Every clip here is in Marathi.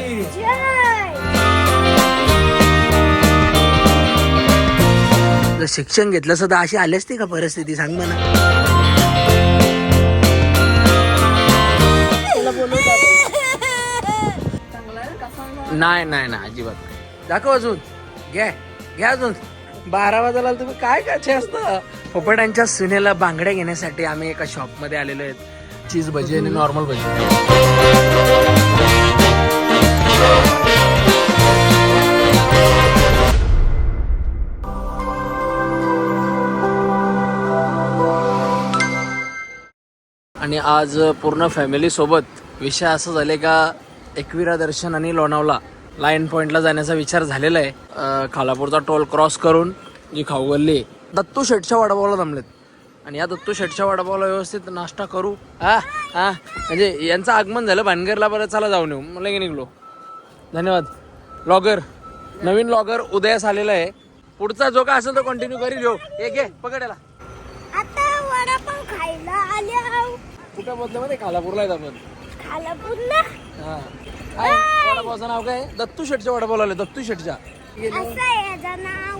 की जर शिक्षण घेतलं असतं तर अशी आली असती का परिस्थिती, सांग मला. नाही नाही नाही अजिबात नाही. दाखव अजून, घ्या अजून. 12 वाजायला तुम्ही काय काचे असतं. पोपटांच्या सुनेला बांगड्या घेण्यासाठी आम्ही एका शॉप मध्ये आलेलो आहेत. चीज भजी आणि नॉर्मल भजी. आणि आज पूर्ण फॅमिली सोबत विषय असं झाले का एकविरा दर्शन आणि लोणावळा लाईन पॉइंटला जाण्याचा विचार झालेला आहे. खालापूरचा टोल क्रॉस करून जी खाऊगल्ली दत्तू शेटच्या वडापावला जमलेत. आणि या दत्तू शेटच्या वडापावला व्यवस्थित नाश्ता करू. म्हणजे यांचं आगमन झालं भानगरला, बरं चला जाऊन येऊ. मला निघलो. धन्यवाद. लॉगर, नवीन लॉगर उदयास आलेला आहे. पुढचा जो काय असेल तो कंटिन्यू करी घेऊ. घे पकड याला. आता वडापाव खायला आले आहो. कुठं बदलं मध्ये खालापूरला आहेत आपण. खालापूरला काय वडापावचं नाव काय? दत्तू शेटच्या वडापावला आले. दत्तू शेटच्या असं आहे याचं नाव.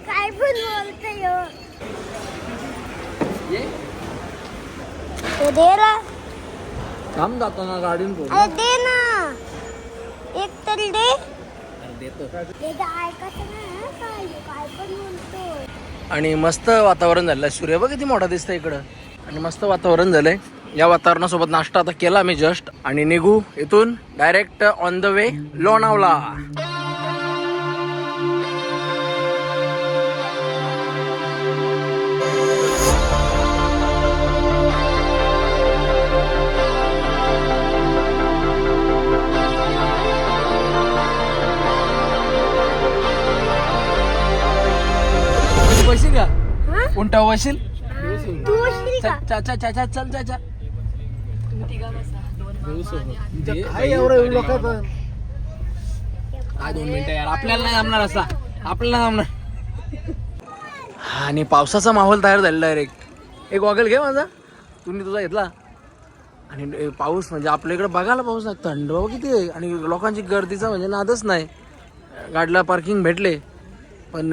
काय पण बोलतोय हो. ते दे रे. थांब जातो ना गाडीन. अरे दे ना एक तरी दे. देतो. ते ऐकत ना काय पण बोलतोय. आणि मस्त वातावरण झालं. सूर्य बघ किती मोठा दिसतंय इकडं. आणि मस्त वातावरण झालंय. या वातावरणासोबत नाश्ता आता केला मी जस्ट. आणि निघू इथून direct on the way Lonavala. बसील का उंटा बसील. तू बसली का? चल चाचा. काय 2 मिनिटं यार, आपल्याला नाही जमणार असा. आपल्याला जमणार. आणि पावसाचा माहोल तयार झालेला आहे. एक गॉगल घे माझा. तुम्ही तुझा घेतला. आणि पाऊस म्हणजे आपल्या इकडे बघायला पाऊस नाही. थंड किती आहे. आणि लोकांची गर्दीचा म्हणजे नादच नाही. गाडीला पार्किंग भेटले. पण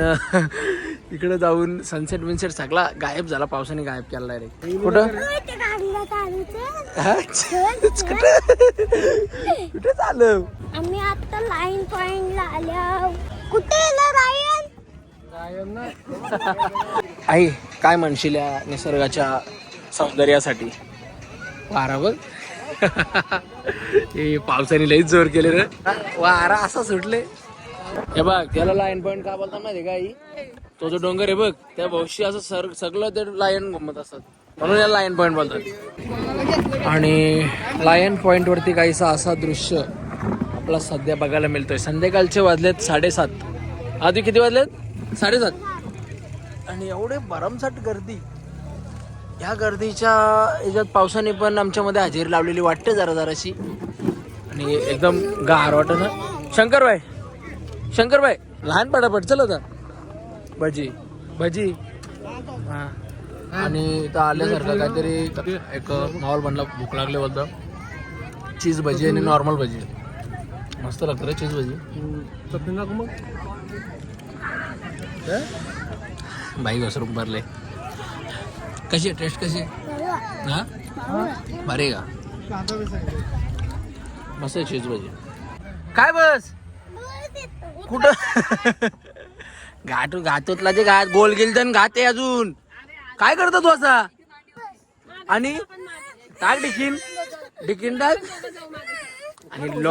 इकडे जाऊन सनसेट विनसेट सगळा गायब झाला. पावसाने गायब केला रे. कुठं कुठे चालू. आम्ही आता लाईन पॉइंटला आल्या. कुठे लायन? आई काय म्हणशील या निसर्गाच्या सौंदर्यासाठी. वारा बघ. हे पावसाने लईच जोर केले रे. वारा असा सुटले. हे बघ त्याला लाईन पॉइंट का बोलतात माहिती का आई. तो जो डोंगर आहे बघ त्या भोवशी असं सगळं ते लायन घुमत असतात म्हणून याला लायन पॉइंट बोलतात. आणि लायन पॉइंट वरती काहीसा असा दृश्य आपला सध्या बघायला मिळतोय. संध्याकाळचे वाजलेत 7:30. आधी किती वाजलेत? 7:30. आणि एवढे भरमसाठ गर्दी. ह्या गर्दीच्या याच्यात पावसाने पण आमच्यामध्ये हजेरी लावलेली वाटते जराशी. आणि एकदम गार वाटत ना. शंकरबाई लहान पटापट चल आता. भजी हा. आणि इथं आल्यासारखं काहीतरी एक माहोल बनला. भूक लागले बोलतं. चीज भजी आणि नॉर्मल भजी मस्त लागतं रे. चीज भजी बाई घसरून भरले. कशी आहे टेस्ट? कशी हा बरे का? मस्त आहे चीज भजी. काय बस कुठं घातोतला जे घात गोल गेल तर घात आहे अजून. काय करतो तू असा? आणि टाक डिकिन टाक. आणि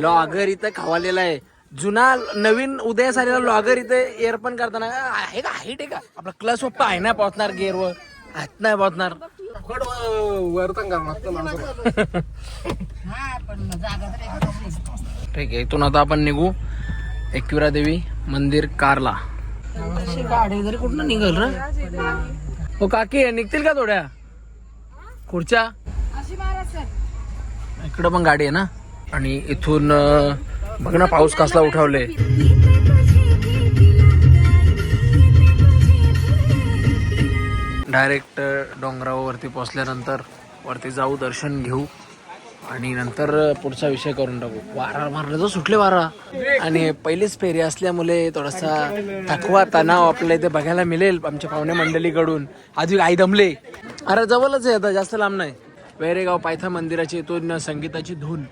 लॉगर इथं खावालेला आहे. जुना नवीन उदयास आलेला लॉगर इथे एअरपन करताना आहे का हाईट आहे का? आपला क्लच पप्पा आहे ना पोहोचणार गेअरवर हात नाही पोहोचणार. ठीक आहे. इथून आता आपण निघू एकविरा देवी मंदिर कारला. गाडी जरी कुठं निघल रे. हो काकी निघतील का थोड्या खुर्च्या? इकडं पण गाडी आहे ना. आणि इथून बघ ना पाऊस कसला उठवले. डायरेक्ट डोंगरावरती पोहोचल्यानंतर वरती जाऊ दर्शन घेऊ आणि नंतर पुढचा विषय करून टाकू. वारा मारलं तर सुटले वारा, आणि पहिलीच फेरी असल्यामुळे थोडासा थकवा तणाव आपल्याला इथे बघायला मिळेल आमच्या पाहुणे मंडळीकडून. आधी आई दमले. अरे जवळच आहे आता, जास्त लांब नाही. वेरेगाव पायथा मंदिराची इथून संगीताची धून.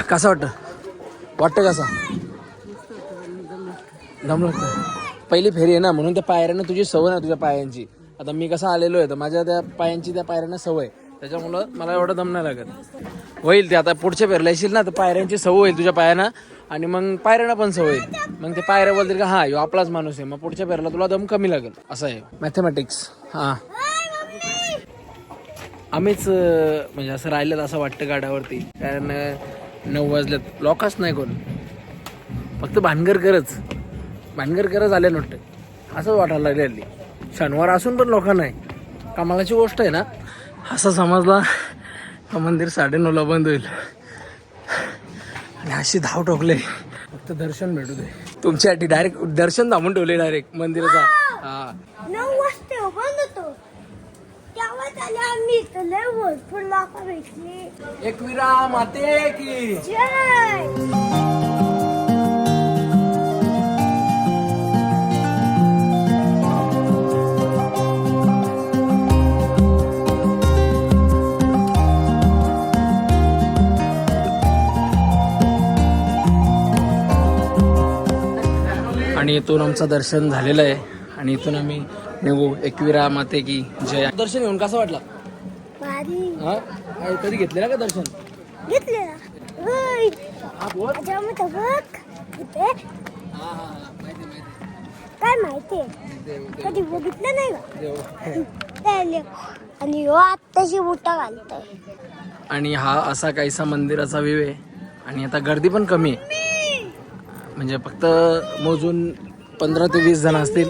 कसं वाटतं कसं दम लागतं. पहिली फेरी आहे ना, म्हणून त्या पायऱ्यांना तुझी सवय ना तुझ्या पायांची. आता मी कसं आलेलो आहे तर माझ्या त्या पायांची त्या पायऱ्यांना सवय, त्याच्यामुळं मला एवढं दम नाही लागत. होईल ते आता पुढच्या फेरला येशील ना तर पायऱ्यांची सवय होईल तुझ्या पायांना, आणि मग पायऱ्यांना पण सवय येईल. मग ते पायऱ्या बोलतील का हा ह्यो आपलाच माणूस आहे, मग पुढच्या फेरला तुला दम कमी लागेल. असं आहे मॅथमॅटिक्स. हां आम्हीच म्हणजे असं राहिलं असं वाटतं गाड्यावरती, कारण 9 वाजल्यात. लॉकच नाही कोण, फक्त भानगर करच आले नव्हते असं वाटायला लागले हल्ली. शनिवार असून पण लोक नाही. कमालाची गोष्ट आहे ना. असं समजला का मंदिर 9:30ला बंद होईल, आणि अशी धाव टोकले फक्त दर्शन भेटू दे. तुमच्यासाठी डायरेक्ट दर्शन थांबून ठेवले डायरेक्ट मंदिराचा. हा 9 वाजता बंद होतो, तेव्हा त्याला आम्ही लय भरपूर लोक भेटले. एकविरा माते की जय. आणि इथून आमचं दर्शन झालेलं आहे, आणि इथून आम्ही निघू. एकविरा माते की जय. दर्शन घेऊन कसं वाटलं? भारी. हा कधी घेतलेलं का दर्शन? घेतले ना. होय. माझ्या मतं बघ इथे काय माहिती कधी बघितलं नाही का त्याले. आणि ह्यो आत्ताशी बुटा घालतोय. आणि हा असा काहीसा मंदिराचा व्ह्यू आहे. आणि आता गर्दी पण कमी आहे, म्हणजे फक्त मोजून 15 ते 20 जण असतील.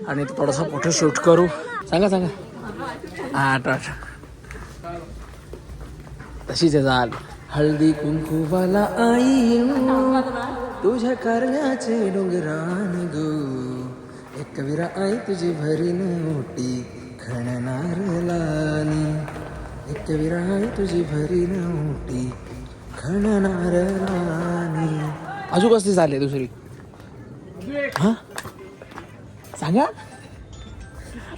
आणि थोडासा फोटो शूट करू. सांगा हा आठ तशीच आहे चाल. हळदी कुंकुवाला आई तुझ्या करण्याचे डोंगरान गो, एकविरा आई तुझी भरी नोटी खणणार लानी, एकविरा आई तुझी भरी नोटी खणणार लानी. अजून कसली झाली दुसरी? हा सांगा.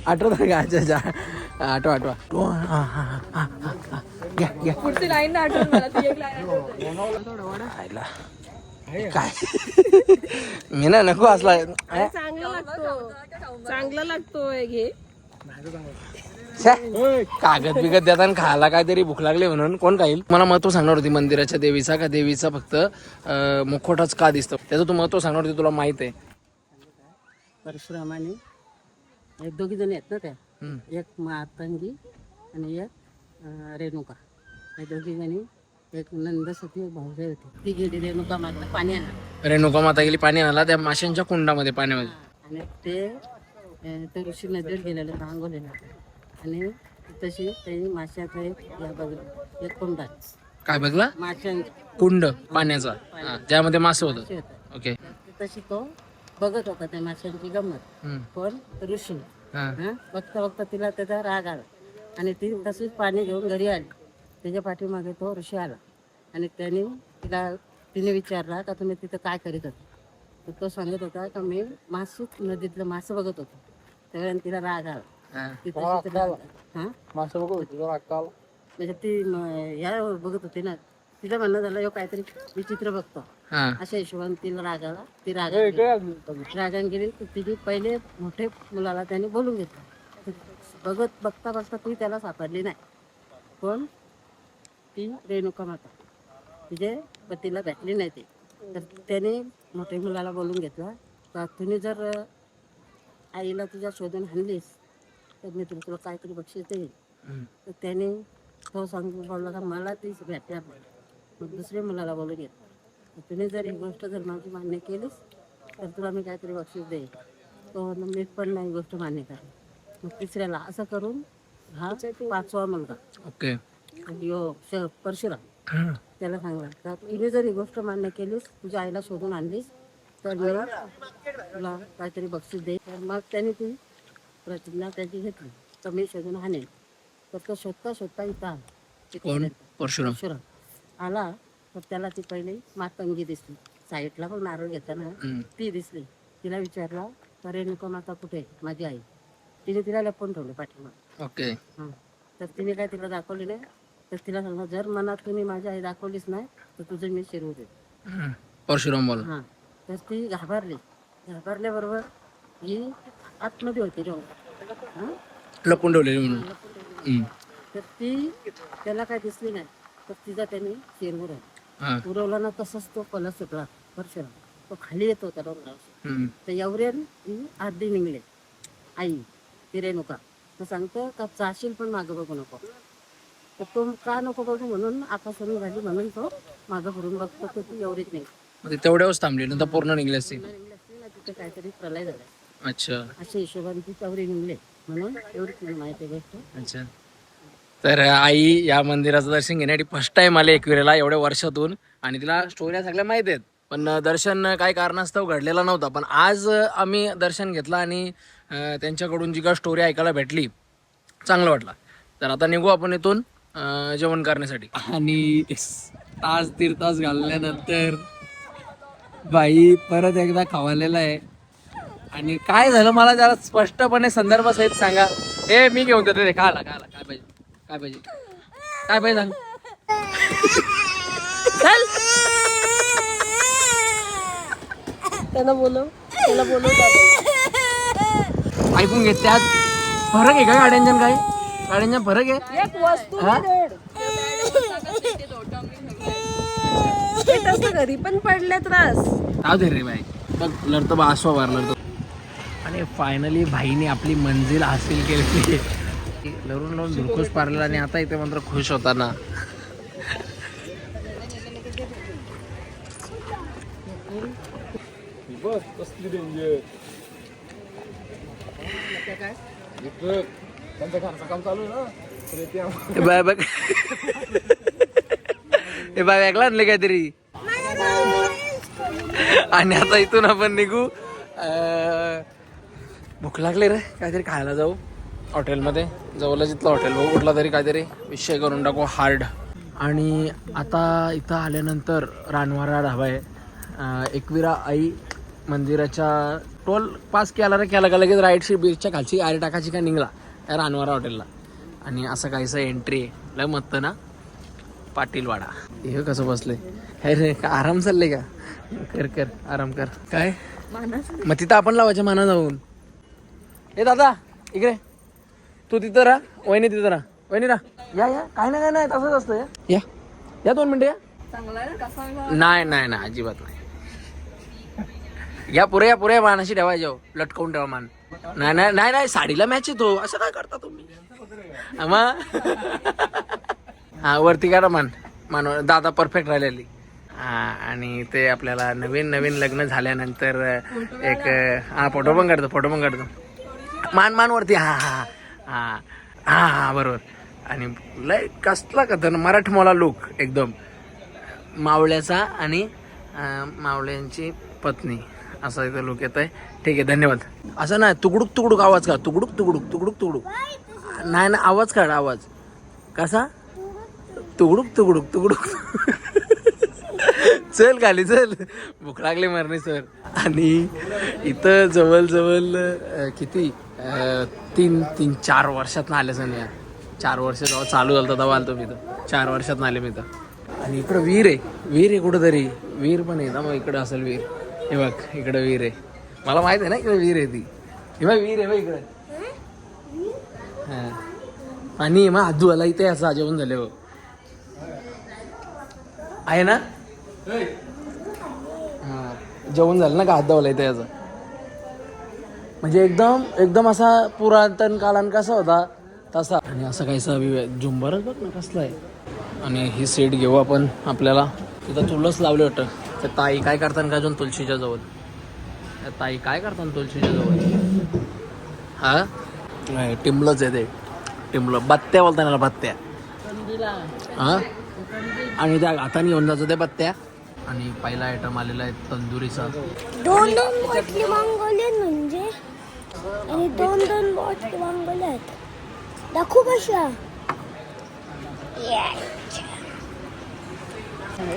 आठवत का? अच्छा आठवा. घ्या पुढची लाईन आठवण मला, ती एक लाईन काय मी ना नको असला. चांगला लागतोय घे. कागद बिगत देताना खायला काहीतरी भूक लागली म्हणून कोण खाईल. मला महत्व सांगणार होती मंदिराच्या देवीचा, का देवीचा फक्त मुखवटाच का दिसतो, त्याचं तू महत्व सांगणार होती. तुला माहित आहे परशुरामाने एक 2 जण आहेत ना त्या, एक मातंगी आणि एक रेणुका. या 2 जणी, एक नंदसती एक भाऊजाई होती. ती गेली रेणुका माता पाणी आणा. रेणुका माता गेली पाणी आणायला त्या माशांच्या कुंडामध्ये पाण्यामध्ये. आणि ते ऋषी नदीवर गेलेले आंघोळीला, आणि तशी त्यांनी माशाचा एक बघलं एक कुंड काय बघला? माशांचा कुंड पाण्याचा, ज्यामध्ये मासे होतं. ओके. तशी तो बघत होता त्या माशांची गंमत. पण ऋषी बघता तिला त्याचा राग आला, आणि ती तशीच पाणी घेऊन घरी आली. त्याच्या पाठीमागे तो ऋषी आला, आणि तिने विचारला का तुम्ही तिथं काय करीत होता. तर तो सांगत होता का मी नदीतलं मासं बघत होतो. त्यावेळेला तिला राग आला. म्हणजे ती या बघत होती ना, तिला म्हणणं झालं ह्यो काहीतरी विचित्र बघतो, अशा हिशोबाने तिला राग आला. ती रागान गेली. तिची पहिले मोठे मुलाला त्याने बोलून घेतलं. बघता ती त्याला सापडली नाही. पण ती रेणुका माता तिचे पतीला भेटली नाही. ती तर त्याने मोठ्या मुलाला बोलून घेतला का तुम्ही जर आईला तुझ्या शोधून आणलीस तर मी तुला काहीतरी बक्षीस देईल. तर त्याने तो सांगून बोलला का मला तीच भेटते. मग दुसऱ्या मुलाला बोलून घेतलं, तुम्ही जर ही गोष्ट जर माझी मान्य केलीस तर तुला मी काहीतरी बक्षीस देईल. तो मी पण नाही गोष्ट मान्य करेल. मग तिसऱ्याला असं करून हा 5वा मुलगा ओके परशुराम त्याला सांगला का तुम्ही जर ही गोष्ट मान्य केलीस, तुझ्या आईला शोधून आणलीस तर मी तुला काहीतरी बक्षीस दे. तर मग त्याने ती प्रतिज्ञा त्याची घेतली तर मी शोधून हाणेन. तर तो शोधता इथं आला. कोण? परशुराम. परशुराम आला तर त्याला ती पहिली मातंगी दिसली. साईडला पण नारळ घेताना ती दिसली. तिला विचारला तर रेणुका माता कुठे आहे? माझी आई. तिने तिला लपवून ठेवलं पाठीमागे. ओके. हां तर तिने काय तिला दाखवली नाही. तर तिला सांगा जर मनात तुम्ही माझी आई दाखवलीच नाही तर तुझं मी शिरवू दे. परशुराम बोला. हां तर ती घाबरल्याबरोबर ही आतमध्ये होती हां लपून ठेवलेली म्हणून. तर ती त्याला काय दिसली नाही. तर तिचा त्याने शिर हा. उरवला ना तसंच तो पलस सुटला. परशुराम तो खाली येतो त्या डोंगरावर. तर एवढ्यान ती आधी निघले आई ती रेणुका. तर सांगतो का चाशील पण मागं बघू नको. तर तो का नको बघू म्हणून आकाशवाणी झाली म्हणून तो मागं फिरून बघतो तर ती एवढीच नाही. मग तेवढ्याच थांबली नंतर पूर्ण निघली असती. निघली असती ना तिथे काहीतरी प्रलय झाला. अच्छा अशा हिशोबाने ती तेवढी निघले म्हणून एवढीच नाही माहिती गोष्ट. अच्छा. तर आई या मंदिराचं दर्शन घेण्यासाठी फर्स्ट टाइम आले एकविरेला एवढ्या वर्षातून. आणि तिला स्टोऱ्या सगळ्या माहीत आहेत पण दर्शन काही कारणास्तव घडलेला नव्हता. पण आज आम्ही दर्शन घेतलं आणि त्यांच्याकडून जी काय स्टोरी ऐकायला भेटली चांगलं वाटलं. तर आता निघू आपण इथून जेवण करण्यासाठी. आणि तास दीड तास घालल्यानंतर बाई परत एकदा खवालेला आहे. आणि काय झालं मला जरा स्पष्टपणे संदर्भासहित सांगा. मी घेऊन देतो ते. काय पाहिजे काय पाहिजे काय पाहिजे सांग. चल त्याला बोलव ऐकून घेत. त्यात फरक आहे का गाड्यांच्या? काय गाड्यांच्या फरक आहे? एक वस्तू घरी पण पडले त्रास. जाऊ दे रे बाई. बघ लढतो बा आसवा बार लढतो. आणि फायनली भाईने आपली मंजिल हासिल केली. लढून धुरखुस पारला आणि आता इथे मात्र खुश होता ना. बाय बघ हे बाय ऐकला आणले काहीतरी. आणि आता इथून आपण निघू. भूक लागली रे काहीतरी खायला जाऊ हॉटेलमध्ये. जवळ जिथलं हॉटेल बघू कुठला तरी काहीतरी विषय करून टाकू हार्ड. आणि आता इथं आल्यानंतर रानवारा ढाबा आहे. एकविरा आई मंदिराच्या टोल पास केला रे केला का लगेच राईटशी बीचच्या खालची आरे टाकायची का निघला त्या रानवारा हॉटेलला. आणि असं काहीसं एंट्री आहे. लय मत ना पाटीलवाडा. हे कसं बसले हे रे का आराम चालले का? कर आराम कर. काय मग तिथं आपण लावायच्या माना जाऊन. ए दादा इकडे तू तिथं राहा. वहिनी तिथं राहा. वहिनी राहा. या काय नाही तसंच असतं. या 2 मिनिटं या. नाही अजिबात नाही. या पुऱ्या मानाशी ठेवा. जाऊ लटकवून ठेवा मान. नाही साडीला मॅच येतो. असं काय करता तुम्ही? हा वरती करा मान दादा परफेक्ट राहिलेली. हा आणि ते आपल्याला नवीन लग्न झाल्यानंतर एक फोटो पण काढतो. मान वरती. हा बरोबर. आणि लय कसला कथन मराठमोळा लुक एकदम मावळ्याचा आणि मावळ्यांची पत्नी असा इथं लुक येत आहे. ठीक आहे धन्यवाद. असं नाही तुकडुक आवाज काढ. तुकडुक नाही आवाज काढ. आवाज कसा तुकडुक चल खाली चल. भूक लागली मरणे सर. आणि इथं जवळ किती 3-4 वर्षात आले सर. 4 वर्ष जेव्हा चालू झालं तेव्हा आलतो मी इथं. 4 वर्षात आले मी इथं. आणि इकडं विहीर आहे कुठंतरी. विहीर पण आहे ना मग इकडं असेल विहीर. हे बघ इकडं विहीर आहे. मला माहित आहे ना इकडे विहीर आहे ती. हे बघ विहीर आहे बघ इकडे. हा आणि मग आजू आला इथे असं जेवण झाले हो आहे ना. हा जेवण झालं ना का हात धावला इथे याचा. म्हणजे एकदम असा पुरातन काळान कसा होता तसा. आणि असं काहीसा झुंबरच बघ ना कसला आहे. आणि ही सीट घेऊ आपण. आपल्याला तिथं तुळस लावले वाटतं. तर ताई काय करतात का अजून तुळशीच्या जवळ. ताई काय करतात तुळशीच्या जवळ. हा नाही टिंबलंच आहे ते. टिंबलं बत्त्या बोलता ना बत्त्या. हा आणि त्या हाताने घेऊन जायचं त्या बत्त्या. आणि पहिला आयटम आलेला आहे तंदुरीचा. 2 बाटली मागवले म्हणजे आणि 2 बाटली मागवल्या आहेत. दाखवू कशा.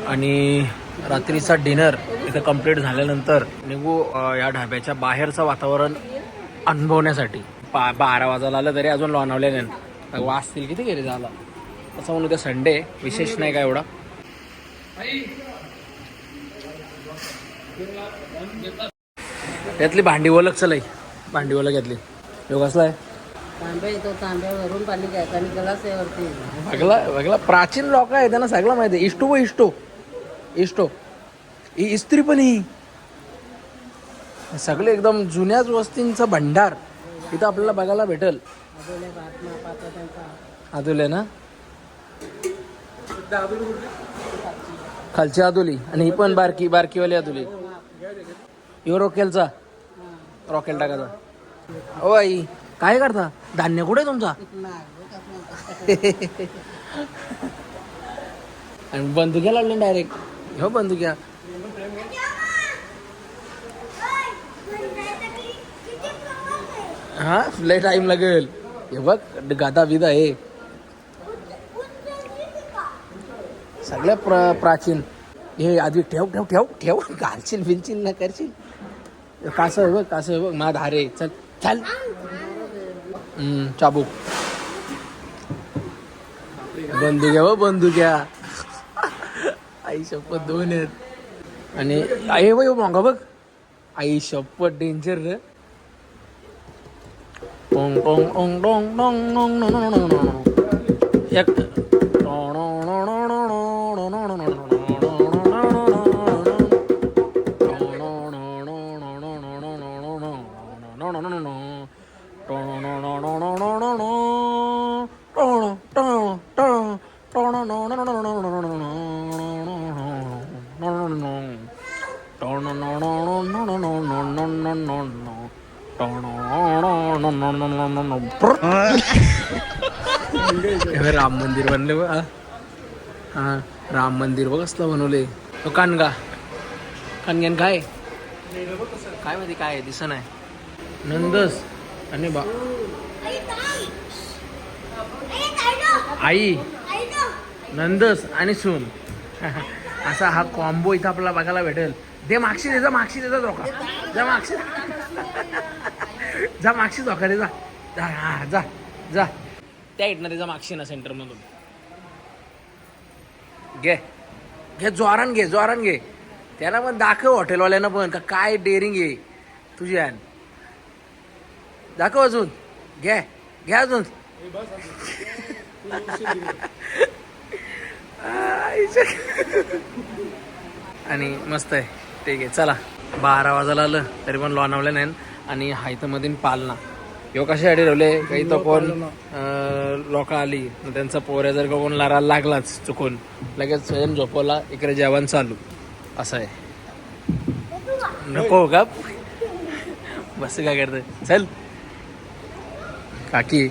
आणि रात्रीचा डिनर इथं कंप्लीट झाल्यानंतर निघू या ढाब्याच्या बाहेरचं वातावरण अनुभवण्यासाठी. 12 वाजायला आलं तरी अजून लोणावले नाही. वाजतील किती गेले झाला असं म्हणून ते संडे विशेष नाही का एवढा. त्यातली भांडी ओलख चलाई, भांडी ओलख घेतली. योग कसला आहे तांब्या येतो, तांब्यावरून पाणी घ्यायचं आणि गलास आहे वरती. बघला प्राचीन लोक आहे त्यांना सगळं माहिती आहे. इष्टो ही इस्त्री पण ही सगळे एकदम जुन्याच वस्तूंचा भंडार इथं आपल्याला बघायला भेटेल. आदुले ना, खालची आदुली आणि ही पण बारकीवाली आदुली. यो रॉकेल टाकायचा. ओ आई काय करता, धान्य कुठे तुमचा. आणि बंदुक्या लावले डायरेक्ट. हो बंदुक्या. हा लय टाइम लागेल. हे बघ गादा बिदा हे सगळ्या प्राचीन. हे आधी ठेव घालशील बिनशील ना करशील. कासं आहे बघ मा धारे. चल चाबूक बंदुक्या. आई शपथ 2 आहेत. आणि आई बघ मांगा बघ. आई शपथ डेंजर रे. राम मंदिर बनले बघ. हा राम मंदिर बघ कसलं बनवले. तो कानग्यान काय माहिती काय दिसत नाही. नंदस आणि आई नंदस आणि सून असा हा कॉम्बो इथं आपल्याला बघायला भेटेल. दे मागशी दे धोका. जा मागशी धोका दे. जा त्या इथनं त्याचा मागशी ना सेंटर मधून घे जोरान घे. त्याला पण दाखव हॉटेलवाल्यांना पण का काय डेअरिंग आहे तुझी. दाखव अजून. घे अजून. आणि मस्त आहे. ठीक आहे चला. 12 वाजायला आलं तरी पण लोणावलं नाही. आणि हायतमधील पालना ह्यो कशासाठी ठेवले काही तर कोण लोक आली त्यांचा पोऱ्या जर का कोण लारायला लागलाच चुकून लगेच स्वयं झोपवला इकडे जेवण चालू असं आहे. नको का बस काय करत. चल काकी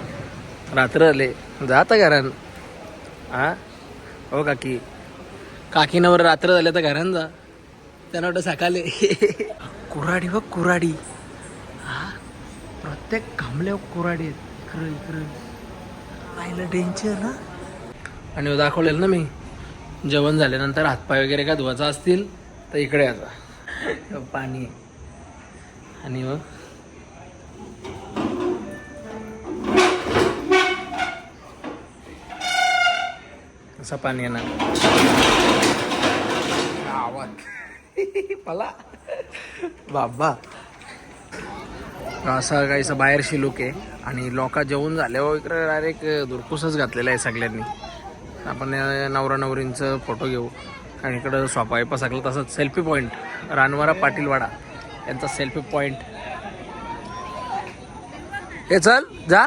रात्र आले जाता घरान. हा हो काकीनावर रात्र झाले तर घरान जा. त्यांना वाटतं सकाळी कुऱ्हाडी बघ कुऱ्हाडी. हा प्रत्येक कांबल्यावर कुऱ्हाडी आहेत. इकडं पाहिलं डेंजर ना. आणि दाखवलेलं ना मी जेवण झाल्यानंतर हातपाय वगैरे का धुवायचा असतील तर इकडे याचा पाणी. आणि मग असं पाणी येणार. पला बाबा असा काहीसा बाहेरशी लोक आहे. आणि लोका जेवून झाल्यावर इकडे डायरेक्ट दुरकुसच घातलेला आहे सगळ्यांनी. आपण नवरा नवरींचं फोटो घेऊ. आणि इकडं स्वापायपा सगळं तसंच सेल्फी पॉईंट. रानवारा पाटीलवाडा यांचा सेल्फी पॉईंट. हे चल जा.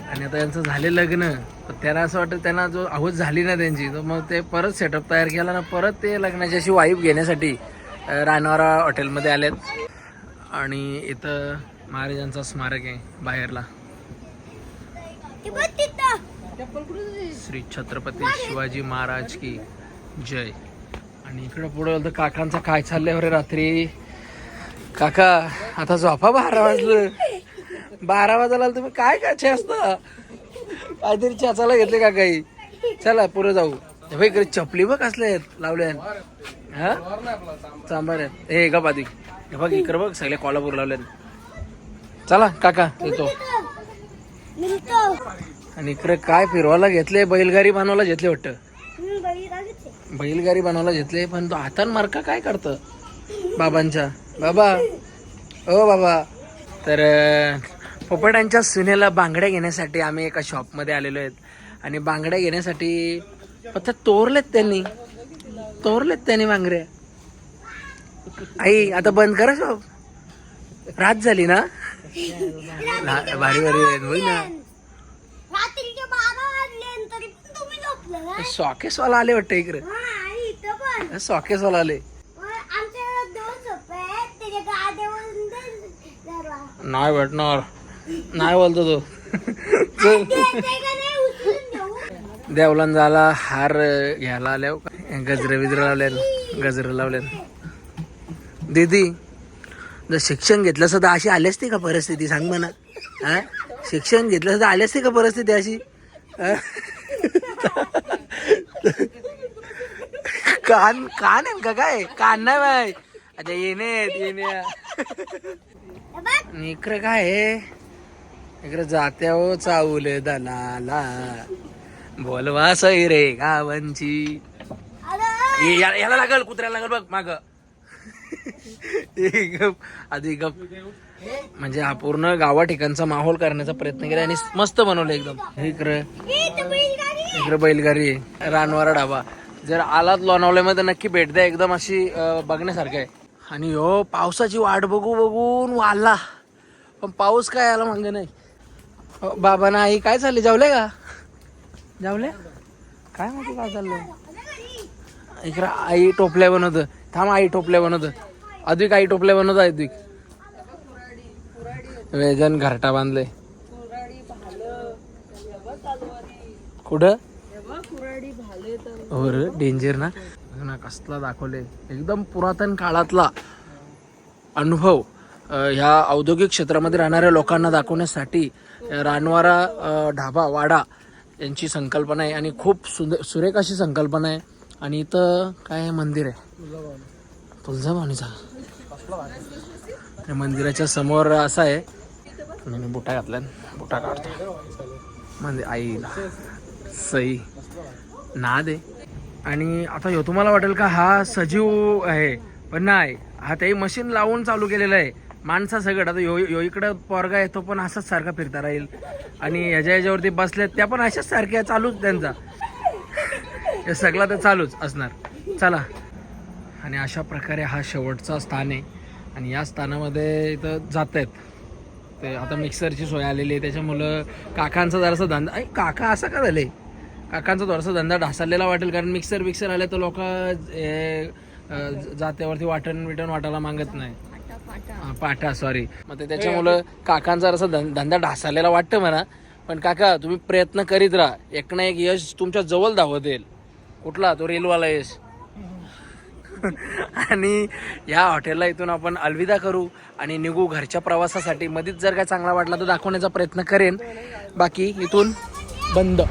आणि आता यांचं झाले लग्न तर त्याला असं वाटतं त्यांना जो आहोत झाली ना त्यांची तर मग ते परत सेटअप तयार केला ना परत ते लग्नाची अशी वाईफ घेण्यासाठी रानवारा हॉटेलमध्ये आलेत. आणि इथं महाराजांचा स्मारक आहे बाहेरला. श्री छत्रपती शिवाजी महाराज की जय. आणि इकडं पुढे तर काकांचा काय चाललंय रे रात्री. काका आता झोपा, 12 वाजलं. 12 वाजायला तुम्ही काय काय असता, काहीतरी चेचाला घेतले का काही. चला पुढे जाऊ. हे इकडे चपली बघ असल्या आहेत लावल्या. हा चांबार हे का पादी हे बघ इकडे बघ सगळे कोल्हापूर लावले. चला काका येतो. आणि इकडे काय फिरवायला घेतले, बैलगाडी बनवायला घेतले वाटतं. बैलगाडी बनवायला घेतले, पण तो हातान मार्का काय करतं बाबांच्या. बाबा ओ बाबा. तर पोपटांच्या सुनेला बांगड्या घेण्यासाठी आम्ही एका शॉपमध्ये आलेलो आहेत. आणि बांगड्या घेण्यासाठी फक्त तोरलेत त्यांनी बांगड्या. आई आता बंद करा शॉप, रात झाली ना. भारी होई ना. सॉकेसवाला आले वाटतं इकडे. सॉकेसवाला आले. नाही भेटणार नाही बोलतो तो. देवलान झाला हार घ्यायला आल्या. गजरे लावले. दीदी जर शिक्षण घेतलं असतं तर अशी आली असती का परिस्थिती, सांग म्हणा. हा शिक्षण घेतलं असतं आली असती का परिस्थिती अशी. कान आहे का काय. कान नाही बाय. आता येणे इकडे काय आहे. इकडे जात्या हो चावले दलाला बोलवा सई रे गावांची. याला लागल, कुत्र्याला लागल बघ माग. आधी गप. म्हणजे हा पूर्ण गावा ठिकाणचा माहोल करण्याचा प्रयत्न केला आणि मस्त बनवलं एकदम. इकडे बैलगाडी आहे. रानवारा ढाबा. जर आलात लोणावळ्यामध्ये नक्की भेट द्या, एकदम अशी बघण्यासारखं आहे. आणि हो पावसाची वाट बघून वाढला, पण पाऊस काय आला मागे नाही. बाबा ना आई काय चालले, जेवले का. जेवले काय माहिती काय चाललंय. इकडं आई टोपल्या बनवतं. थांब आई टोपल्या बनवतं. अधिक आई टोपल्या बनवत. अधिक वेजन घरटा बांधले. कुठं हो रे डेंजर ना. कसला दाखवले एकदम पुरातन काळातला अनुभव ह्या औद्योगिक क्षेत्रामध्ये राहणाऱ्या लोकांना दाखवण्यासाठी रानवारा ढाबा वाडा यांची संकल्पना आहे. आणि खूप सुरेख अशी संकल्पना आहे. आणि इथं काय मंदिर आहे तुळजाभवानीचा. त्या मंदिराच्या समोर असं आहे. मी बुटा घातला, बुटा काढतो म्हणजे आईला सई नाद आहे. आणि आता ह्यो तुम्हाला वाटेल का हा सजीव आहे, पण नाही, हा त्याही मशीन लावून चालू केलेलं आहे माणसा सगळं. आता यो इकडं पोरगा आहे तो पण असाच सारखा फिरता राहील. आणि ह्याच्यावरती बसल्यात त्या पण अशाच सारख्या चालूच त्यांचा हे सगळा तर चालूच असणार. चला. आणि अशा प्रकारे हा शेवटचा स्थान आहे. आणि या स्थानामध्ये इथं जात आहेत ते. आता मिक्सरची सोय आलेली आहे त्याच्यामुळं काकांचा जरासा धंदा. काका असा का झाले, काकांचा थोडासा धंदा ढासळलेला वाटेल, कारण मिक्सर आले तर लोक जात्यावरती वाटण वाटायला मागत नाही. पाठा सॉरी. मग ते त्याच्यामुळं काकांचा जरासा धंदा ढासळलेला वाटतं म्हणा. पण काका तुम्ही प्रयत्न करीत राहा, एक ना एक यश तुमच्या जवळ धावत येईल. कुठला तो रेलवाला यश. आणि या हॉटेलला इथून आपण अलविदा करू आणि निघू घरच्या प्रवासासाठी. मध्येच जर काय चांगला वाटला तर दाखवण्याचा प्रयत्न करेन, बाकी इथून बंद.